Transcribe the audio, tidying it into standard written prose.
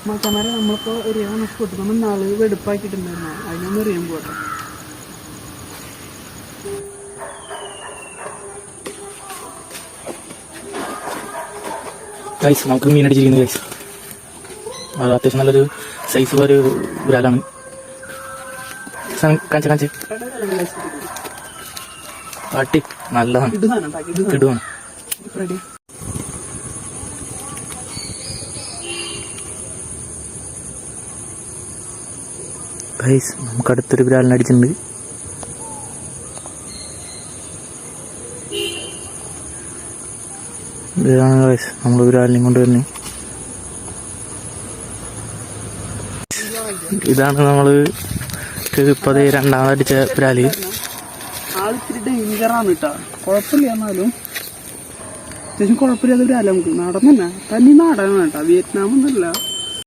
മച്ചന്മാരെ നമ്മളിപ്പോൾ എറിയാൻ സ്പോട്ട് നമ്മൾ നാളെ വെടുപ്പാക്കിയിട്ടുണ്ടായിരുന്നു, അതിനൊന്നും എറിയാൻ പോകട്ടെ. ഗൈസ് നമുക്ക് മീൻ അടിച്ചിരിക്കുന്നു ഗൈസ്. അത് അത്യാവശ്യം നല്ലൊരു സൈസ് ഒരു വിരാലാണ്. കാണിച്ച് പാട്ടി നല്ലതാണ്, കിടുവാണ്. ഗൈസ് നമുക്ക് അടുത്തൊരു വിരാലിനെ അടിച്ചിട്ടുണ്ട്. ഇതാണ് ഗൈസ് നമ്മൾ വിരാലിനെയും കൊണ്ട് തന്നെ. ഇതാണ് നമ്മള് ഇപ്പത് രണ്ടാമതടിച്ച വിരാല്. ആളിത്തിരി ഡേഞ്ചറാണ് കേട്ടോ, കുഴപ്പമില്ല. എന്നാലും അത്യാവശ്യം കുഴപ്പമില്ലാത്ത വിരാല. നമുക്ക് നാടൻ തന്നെ, തനി നാടനാണ് കേട്ടോ, വിയറ്റ്നാം ഒന്നല്ല.